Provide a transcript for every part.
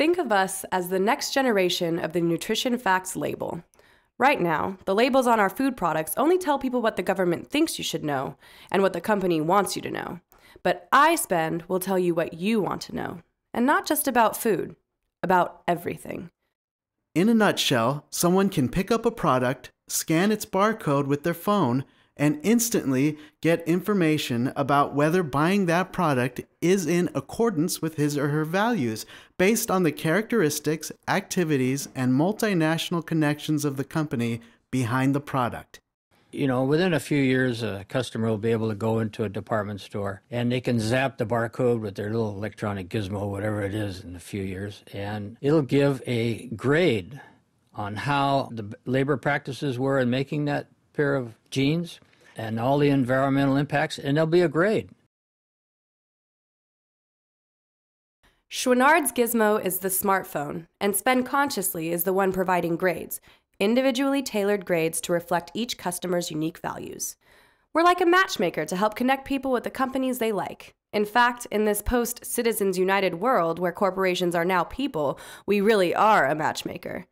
Think of us as the next generation of the nutrition facts label. Right now, the labels on our food products only tell people what the government thinks you should know and what the company wants you to know. But iSpend will tell you what you want to know. And not just about food, about everything. In a nutshell, someone can pick up a product, scan its barcode with their phone, and instantly get information about whether buying that product is in accordance with his or her values based on the characteristics, activities, and multinational connections of the company behind the product. You know, within a few years, a customer will be able to go into a department store and they can zap the barcode with their little electronic gizmo, whatever it is, in a few years, and it'll give a grade on how the labor practices were in making that pair of jeans and all the environmental impacts, and there'll be a grade. Chouinard's gizmo is the smartphone, and Spend Consciously is the one providing grades. Individually tailored grades to reflect each customer's unique values. We're like a matchmaker to help connect people with the companies they like. In fact, in this post-Citizens United world where corporations are now people, we really are a matchmaker.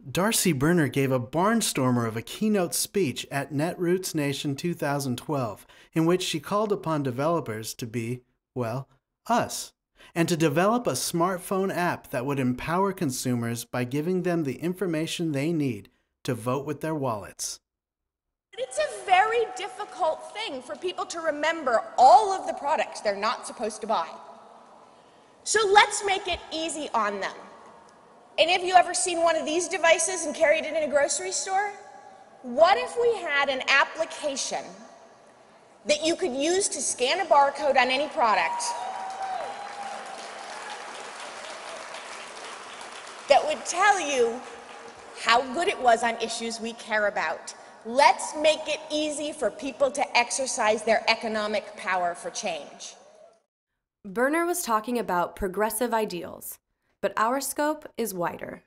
Darcy Berner gave a barnstormer of a keynote speech at Netroots Nation 2012, in which she called upon developers to be, well, us, and to develop a smartphone app that would empower consumers by giving them the information they need to vote with their wallets. It's a very difficult thing for people to remember all of the products they're not supposed to buy. So let's make it easy on them. And have you ever seen one of these devices and carried it in a grocery store? What if we had an application that you could use to scan a barcode on any product that would tell you how good it was on issues we care about? Let's make it easy for people to exercise their economic power for change. Berner was talking about progressive ideals, but our scope is wider.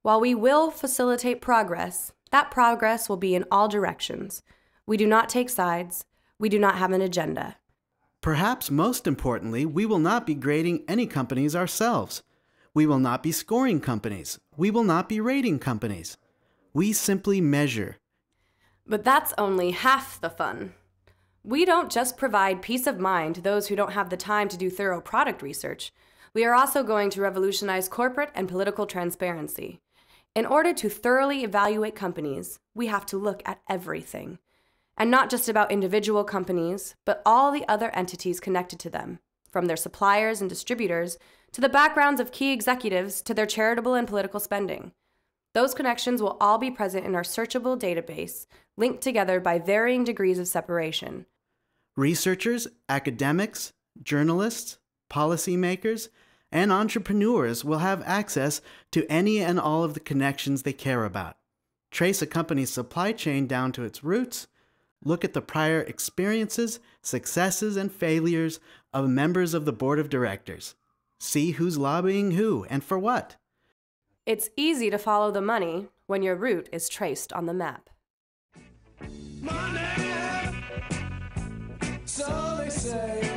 While we will facilitate progress, that progress will be in all directions. We do not take sides. We do not have an agenda. Perhaps most importantly, we will not be grading any companies ourselves. We will not be scoring companies. We will not be rating companies. We simply measure. But that's only half the fun. We don't just provide peace of mind to those who don't have the time to do thorough product research. We are also going to revolutionize corporate and political transparency. In order to thoroughly evaluate companies, we have to look at everything. And not just about individual companies, but all the other entities connected to them, from their suppliers and distributors to the backgrounds of key executives to their charitable and political spending. Those connections will all be present in our searchable database, linked together by varying degrees of separation. Researchers, academics, journalists, policymakers, and entrepreneurs will have access to any and all of the connections they care about. Trace a company's supply chain down to its roots. Look at the prior experiences, successes, and failures of members of the board of directors. See who's lobbying who and for what. It's easy to follow the money when your route is traced on the map. Money, so they say.